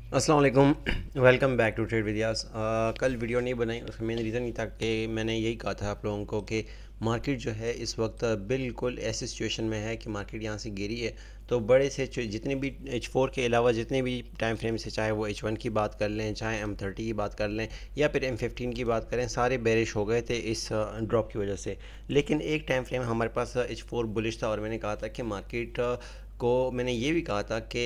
अस्सलाम वालेकुम। Welcome back to trade विदियास। कल वीडियो नहीं बनाई, उसका मेन रीज़न ये था कि मैंने यही कहा था आप लोगों को कि मार्केट जो है इस वक्त बिल्कुल ऐसी सिचुएशन में है कि मार्केट यहाँ से गिरी है। तो बड़े से जितने भी H4 के अलावा जितने भी टाइम फ्रेम से, चाहे वो H1 की बात कर लें, चाहे M30 की बात कर लें या फिर M15 की बात करें, सारे बेरिश हो गए थे इस ड्रॉप की वजह से। लेकिन एक टाइम फ्रेम हमारे पास H4 बुलिश था और मैंने कहा था कि मार्केट को मैंने ये भी कहा था कि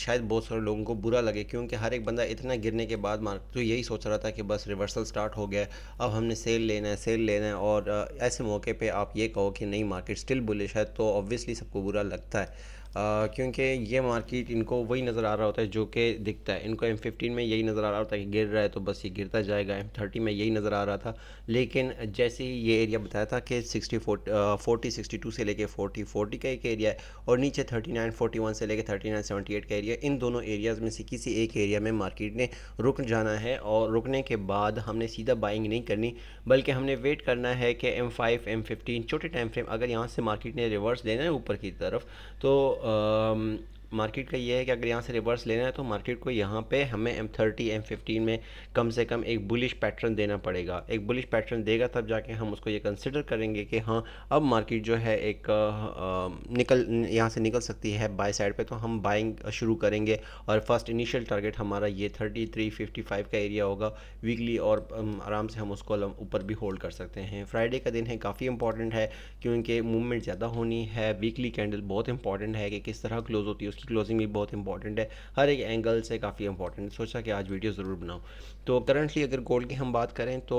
शायद बहुत सारे लोगों को बुरा लगे, क्योंकि हर एक बंदा इतना गिरने के बाद मार्केट तो यही सोच रहा था कि बस रिवर्सल स्टार्ट हो गया है, अब हमने सेल लेना है, सेल लेना है। और ऐसे मौके पे आप ये कहो कि नहीं मार्केट स्टिल बुलिश है, तो ऑब्वियसली सबको बुरा लगता है। क्योंकि ये मार्केट इनको वही नज़र आ रहा होता है जो कि दिखता है इनको। M15 में यही नज़र आ रहा होता है कि गिर रहा है तो बस ये गिरता जाएगा। M30 में यही नज़र आ रहा था। लेकिन जैसे ही ये एरिया बताया था कि 40 62 से लेके 40 का एक एरिया है, और नीचे 39 41 से लेके 39 78 का एरिया, इन दोनों एरियाज़ में से किसी एक एरिया में मार्केट ने रुक जाना है। और रुकने के बाद हमने सीधा बाइंग नहीं करनी, बल्कि हमने वेट करना है कि M5 M15 छोटे टाइम फ्रेम, अगर यहाँ से मार्केट ने रिवर्स देना है ऊपर की तरफ, तो मार्केट का ये है कि अगर यहाँ से रिवर्स लेना है तो मार्केट को यहाँ पे हमें M30 M15 में कम से कम एक बुलिश पैटर्न देना पड़ेगा। एक बुलिश पैटर्न देगा तब जाके हम उसको ये कंसिडर करेंगे कि हाँ, अब मार्केट जो है एक निकल यहाँ से निकल सकती है बाय साइड पे, तो हम बाइंग शुरू करेंगे। और फर्स्ट इनिशियल टारगेट हमारा ये 33 55 का एरिया होगा वीकली, और आराम से हम उसको ऊपर भी होल्ड कर सकते हैं। फ्राइडे का दिन है, काफ़ी इंपॉर्टेंट है, क्योंकि मूवमेंट ज़्यादा होनी है। वीकली कैंडल बहुत इंपॉर्टेंट है कि किस तरह क्लोज होती है, उसकी क्लोजिंग भी बहुत इंपॉर्टेंट है, हर एक एंगल से काफ़ी इंपॉर्टेंट है। सोचा कि आज वीडियो ज़रूर बनाऊँ। तो करंटली अगर गोल्ड की हम बात करें तो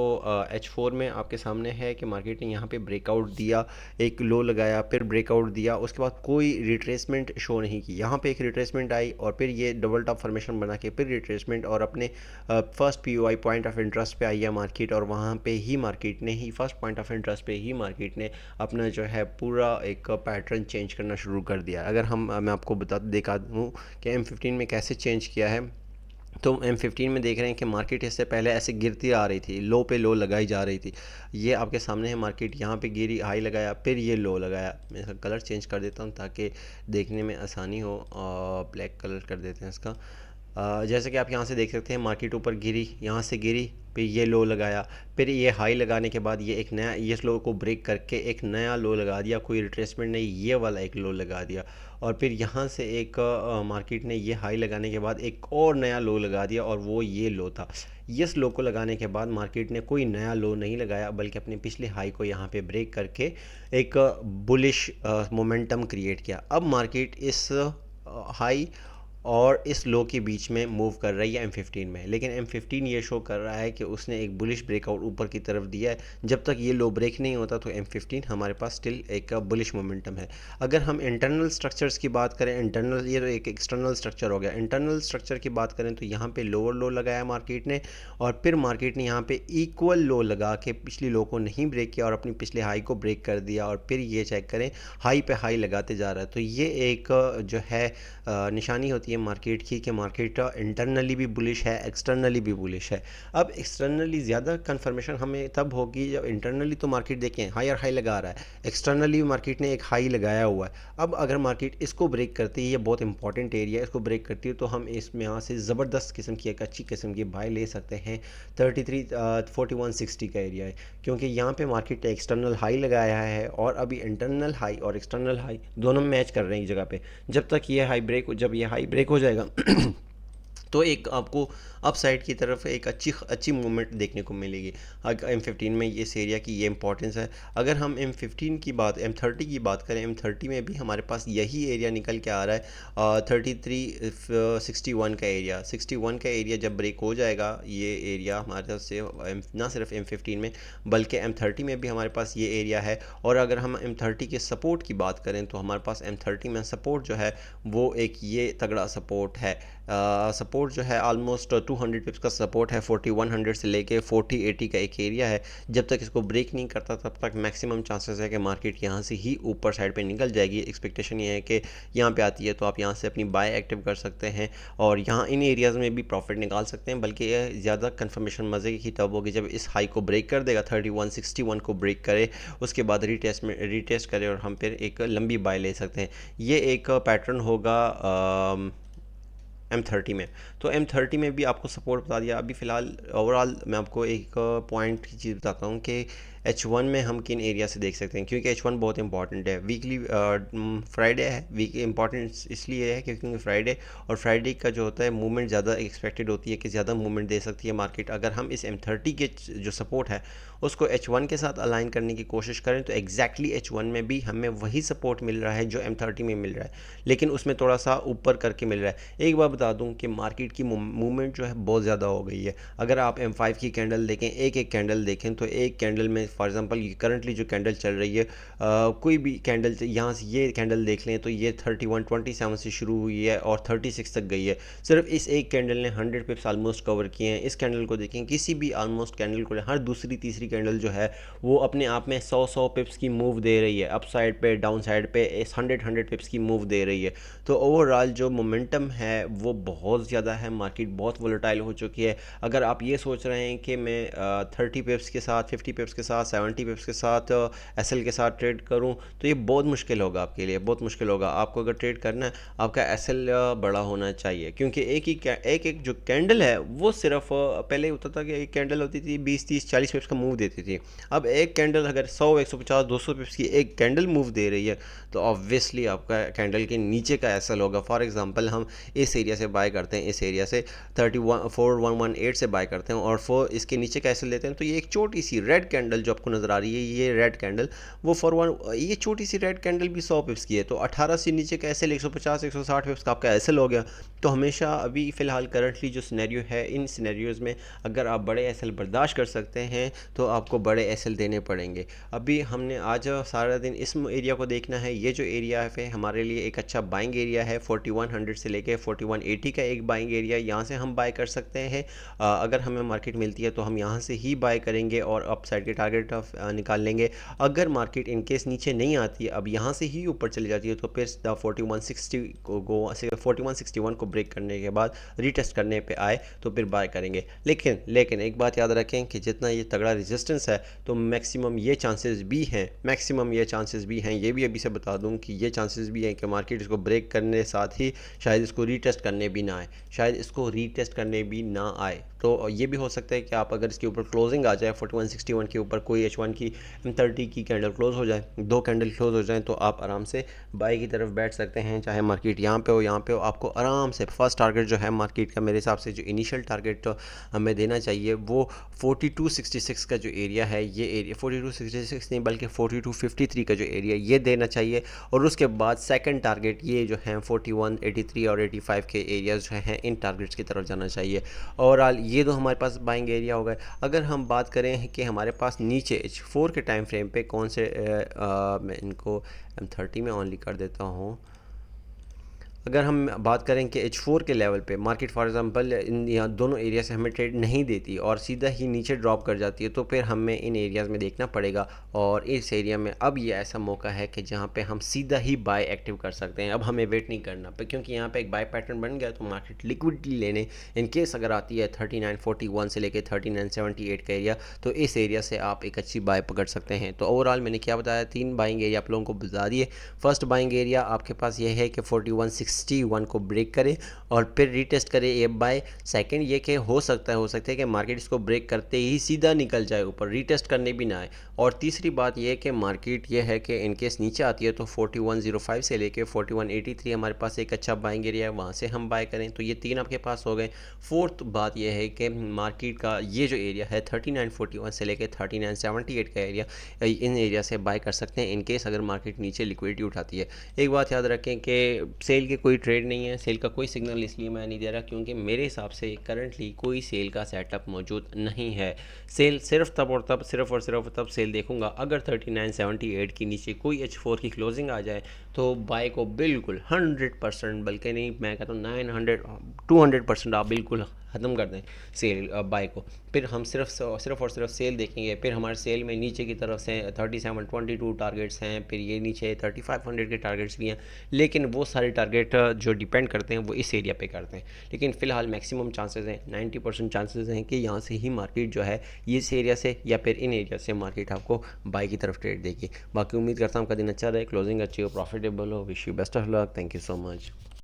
H4 में आपके सामने है कि मार्केट ने यहाँ पे ब्रेकआउट दिया, एक लो लगाया, फिर ब्रेकआउट दिया, उसके बाद कोई रिट्रेसमेंट शो नहीं की। यहाँ पे एक रिट्रेसमेंट आई और फिर ये डबल टॉप फॉर्मेशन बना के फिर रिट्रेसमेंट, और अपने first POI point of interest पे आई है मार्केट, और वहाँ पे ही मार्केट ने ही फर्स्ट पॉइंट ऑफ इंटरेस्ट पे ही मार्केट ने अपना जो है पूरा एक पैटर्न चेंज करना शुरू कर दिया। अगर मैं आपको बता दिखा दूँ कि M15 में कैसे चेंज किया है, तो M15 में देख रहे हैं कि मार्केट इससे पहले ऐसे गिरती आ रही थी, लो पे लो लगाई जा रही थी। ये आपके सामने है, मार्केट यहाँ पे गिरी, हाई लगाया, फिर ये लो लगाया। मैं इसका कलर चेंज कर देता हूँ ताकि देखने में आसानी हो, और ब्लैक कलर कर देते हैं इसका। जैसे कि आप यहाँ से देख सकते हैं, मार्केट ऊपर गिरी, यहाँ से गिरी, फिर ये लो लगाया, फिर ये हाई लगाने के बाद ये एक नया, ये लो को ब्रेक करके एक नया लो लगा दिया, कोई रिट्रेसमेंट नहीं, ये वाला एक लो लगा दिया। और फिर यहाँ से एक मार्केट ने ये हाई लगाने के बाद एक और नया लो लगा दिया, और वो ये लो था। इस लो को लगाने के बाद मार्केट ने कोई नया लो नहीं लगाया, बल्कि अपने पिछले हाई को यहाँ पे ब्रेक करके एक बुलिश मोमेंटम क्रिएट किया। अब मार्केट इस हाई और इस लो के बीच में मूव कर रही है M15 में, लेकिन M15 ये शो कर रहा है कि उसने एक बुलिश ब्रेकआउट ऊपर की तरफ दिया है। जब तक ये लो ब्रेक नहीं होता तो M15 हमारे पास स्टिल एक बुलिश मोमेंटम है। अगर हम इंटरनल स्ट्रक्चर्स की बात करें, इंटरनल, ये तो एक एक्सटर्नल स्ट्रक्चर हो गया। इंटरनल स्ट्रक्चर की बात करें तो यहाँ पे लोअर लो लगाया मार्केट ने, और फिर मार्केट ने यहाँ पे इक्वल लो लगा के पिछली लो को नहीं ब्रेक किया और अपनी पिछले हाई को ब्रेक कर दिया, और फिर ये चेक करें हाई पे हाई लगाते जा रहा है। तो ये एक जो है निशानी होती है मार्केट की कि मार्केट इंटरनली भी बुलिश है, एक्सटर्नली भी बुलिश है। अब एक्सटर्नली ज़्यादा कन्फर्मेशन हमें तब होगी जब इंटरनली तो मार्केट देखें हायर हाई लगा रहा है, एक्सटर्नली मार्केट ने एक हाई लगाया हुआ है। अब अगर मार्केट इसको ब्रेक करती है, ये बहुत इंपॉर्टेंट एरिया है, इसको ब्रेक करती है, तो हम इसमें यहाँ से ज़बरदस्त किस्म की एक अच्छी किस्म की बाय ले सकते हैं। 33 41 60 का एरिया है, क्योंकि यहाँ पे मार्केट ने एक्सटर्नल हाई लगाया है, और अभी इंटरनल हाई और एक्सटर्नल हाई दोनों मैच कर रहे हैं एक जगह पे। जब ये हाई ब्रेक हो जाएगा तो एक आपको अप साइड की तरफ एक अच्छी अच्छी मूवमेंट देखने को मिलेगी। अगर M15 में इस एरिया की ये इंपॉर्टेंस है। अगर हम M15 की बात, M30 की बात करें, M30 में भी हमारे पास यही एरिया निकल के आ रहा है। 33 61 का एरिया, 61 का एरिया जब ब्रेक हो जाएगा, ये एरिया हमारे से ना सिर्फ M15 में बल्कि M30 में भी हमारे पास ये एरिया है। और अगर हम M30 के सपोर्ट की बात करें तो हमारे पास M30 में सपोर्ट जो है वो एक ये तगड़ा सपोर्ट है। सपोर्ट जो है ऑलमोस्ट 200 पिप्स का सपोर्ट है, 4100 से लेके 40 80 का एक एरिया है। जब तक इसको ब्रेक नहीं करता तब तक मैक्सिमम चांसेस है कि मार्केट यहाँ से ही ऊपर साइड पे निकल जाएगी। एक्सपेक्टेशन ये है कि यहाँ पे आती है तो आप यहाँ से अपनी बाय एक्टिव कर सकते हैं, और यहाँ इन एरियाज़ में भी प्रॉफिट निकाल सकते हैं। बल्कि यह ज़्यादा कन्फर्मेशन मज़े की तब होगी जब इस हाई को ब्रेक कर देगा, 31 61 को ब्रेक करे, उसके बाद रीटेस्ट करे, और हम फिर एक लंबी बाय ले सकते हैं। ये एक पैटर्न होगा M30 में। तो M30 में भी आपको सपोर्ट बता दिया। अभी फ़िलहाल ओवरऑल मैं आपको एक पॉइंट की चीज़ बताता हूँ कि H1 में हम किन एरिया से देख सकते हैं, क्योंकि H1 बहुत इंपॉर्टेंट है। वीकली फ्राइडे है, वीक इंपॉर्टेंस इसलिए है क्योंकि फ्राइडे और फ्राइडे का जो होता है मूवमेंट ज़्यादा एक्सपेक्टेड होती है कि ज़्यादा मूवमेंट दे सकती है मार्केट। अगर हम इस M30 के जो सपोर्ट है उसको H1 के साथ अलाइन करने की कोशिश करें तो एग्जैक्टली H1 में भी हमें वही सपोर्ट मिल रहा है जो M30 में मिल रहा है, लेकिन उसमें थोड़ा सा ऊपर करके मिल रहा है। एक बार बता दूं कि मार्केट की मूवमेंट जो है बहुत ज़्यादा हो गई है। अगर आप M5 की कैंडल देखें, एक एक कैंडल देखें, तो एक कैंडल में फॉर एग्जांपल करंटली जो कैंडल चल रही है, कोई भी कैंडल यहाँ से ये कैंडल देख लें तो ये 3127 से शुरू हुई है और 36 तक गई है। सिर्फ इस एक कैंडल ने 100 पिप्स आलमोस्ट कवर किए हैं। इस कैंडल को देखें, किसी भी आलमोस्ट कैंडल को, हर दूसरी तीसरी कैंडल जो है वो अपने आप में 100 पिप्स की मूव दे रही है, अप साइड पे डाउन साइड पे 100 पिप्स की मूव दे रही है। तो ओवरऑल जो मोमेंटम है वो बहुत ज़्यादा है, मार्केट बहुत वोलेटाइल हो चुकी है। अगर आप ये सोच रहे हैं कि मैं 30 पिप्स के साथ, 50 पिप्स के साथ, 70 पिप्स के साथ एसएल के साथ ट्रेड करूं तो ये बहुत मुश्किल होगा आपके लिए, बहुत मुश्किल होगा। आपको अगर ट्रेड करना है आपका एसएल बड़ा होना चाहिए, क्योंकि एक एक जो कैंडल है वो सिर्फ पहले होता था कि एक कैंडल होती थी 20 30 40 पिप्स का मूव देती थी। अब एक कैंडल अगर 100 150 200 पिप्स की एक कैंडल मूव दे रही है तो ऑब्वियसली आपका कैंडल के नीचे का एसएल होगा। फॉर एग्जांपल हम इस एरिया से बाय करते हैं, इस एरिया से 4118 से बाय करते हैं और इसके नीचे का एसएल लेते हैं, तो ये एक छोटी सी रेड कैंडल जो आपको नज़र आ रही है, ये रेड कैंडल वो ये छोटी सी रेड कैंडल भी 100 पिप्स की है, तो 18 से नीचे का एसएल 150 160 पिप्स का आपका एसएल हो गया। तो हमेशा अभी फ़िलहाल करंटली जो सिनेरियो है, इन सिनेरियोज़ में अगर आप बड़े एसएल बर्दाश्त कर सकते हैं तो आपको बड़े एसएल देने पड़ेंगे। अभी हमने आज सारा दिन इस एरिया को देखना है। ये जो एरिया है हमारे लिए एक अच्छा बाइंग एरिया है, 4100 से लेके 4180 का एक बाइंग एरिया, यहाँ से हम बाय कर सकते हैं। अगर हमें मार्केट मिलती है तो हम यहाँ से ही बाय करेंगे और अप साइड के टारगेट निकाल लेंगे। अगर मार्केट इनकेस नीचे नहीं आती है, अब यहाँ से ही ऊपर चली जाती है, तो फिर 4161 को ब्रेक करने के बाद रीटेस्ट करने पे आए तो फिर बाय करेंगे। लेकिन एक बात याद रखें कि जितना ये तगड़ा रेजिस्टेंस है तो मैक्सिमम ये चांसेस भी हैं, ये भी अभी से बता दूं कि ये चांसेस भी हैं कि मार्केट इसको ब्रेक करने साथ ही शायद इसको रीटेस्ट करने भी ना आए। तो ये भी हो सकता है कि आप अगर इसके ऊपर क्लोजिंग आ जाए 4161 के ऊपर, कोई H1 की M30 की कैंडल क्लोज हो जाए, दो कैंडल क्लोज हो जाए, तो आप आराम से बाई की तरफ बैठ सकते हैं। चाहे मार्केट यहाँ पे हो, आपको आराम से फर्स्ट टारगेट जो है मार्केट का, मेरे हिसाब से जो इनिशियल टारगेट हमें देना चाहिए वो 4266 का जो एरिया है, ये एरिया 4266 नहीं बल्कि 4253 का जो एरिया ये देना चाहिए। और उसके बाद सेकंड टारगेट ये जो हैं 4183 और 85 के एरियाज जो हैं, इन टारगेट्स की तरफ जाना चाहिए। ओवरऑल ये तो हमारे पास बाइंग एरिया हो गए। अगर हम बात करें कि हमारे पास नीचे H4 के टाइम फ्रेम पे कौन से मैं इनको M30 में ऑनली कर देता हूँ। अगर हम बात करें कि H4 के लेवल पे मार्केट फॉर एग्जांपल इन यहाँ दोनों एरिया से हमें ट्रेड नहीं देती और सीधा ही नीचे ड्रॉप कर जाती है, तो फिर हमें इन एरियाज़ में देखना पड़ेगा। और इस एरिया में अब ये ऐसा मौका है कि जहाँ पे हम सीधा ही बाय एक्टिव कर सकते हैं। अब हमें वेट नहीं करना पे, क्योंकि यहाँ पे एक बाय पैटर्न बन गया, तो मार्केट लिक्विडिटी लेने इन केस अगर आती है 3941 से लेकर 3978 का एरिया, तो इस एरिया से आप एक अच्छी बाय पकड़ सकते हैं। तो ओवरऑल मैंने क्या बताया, 3 बाइंग एरिया आप लोगों को बता दिए। फर्स्ट बाइंग एरिया आपके पास ये है कि 4161 को ब्रेक करे और फिर रीटेस्ट करे ए बाय। सेकंड ये कि हो सकता है कि मार्केट इसको ब्रेक करते ही सीधा निकल जाए ऊपर, रीटेस्ट करने भी ना आए। और तीसरी बात ये कि मार्केट ये है कि इनकेस नीचे आती है तो 4105 से लेके 4183 हमारे पास एक अच्छा बाइंग एरिया है, वहाँ से हम बाय करें। तो ये 3 आपके पास हो गए। फोर्थ बात ये है कि मार्केट का ये जो एरिया है 3941 से लेके 3978 का एरिया, इन एरिया से बाय कर सकते हैं इनकेस अगर मार्केट नीचे लिक्विडिटी उठाती है। एक बात याद रखें कि सेल के कोई ट्रेड नहीं है, सेल का कोई सिग्नल इसलिए मैं नहीं दे रहा क्योंकि मेरे हिसाब से करंटली कोई सेल का सेटअप मौजूद नहीं है। सेल सिर्फ तब सेल देखूंगा अगर 3978 के नीचे कोई H4 की क्लोजिंग आ जाए, तो बाय को बिल्कुल 100%, बल्कि नहीं मैं कहता हूँ 900 200% आप बिल्कुल ख़त्म कर दें सेल बाय को। फिर हम सिर्फ सेल देखेंगे। फिर हमारे सेल में नीचे की तरफ से 3722 टारगेट्स हैं, फिर ये नीचे 3500 के टारगेट्स भी हैं, लेकिन वो सारे टारगेट जो डिपेंड करते हैं वो इस एरिया पे करते हैं। लेकिन फ़िलहाल मैक्सिमम चांसेस हैं, 90% चांसेस हैं कि यहाँ से ही मार्केट जो है इस एरिया से या फिर इन एरिया से मार्केट आपको बाय की तरफ ट्रेड देगी। बाकी उम्मीद करता हूँ आपका दिन अच्छा रहे, क्लोजिंग अच्छी हो, प्रॉफिटेबल हो। Wish you best of luck. Thank you so much.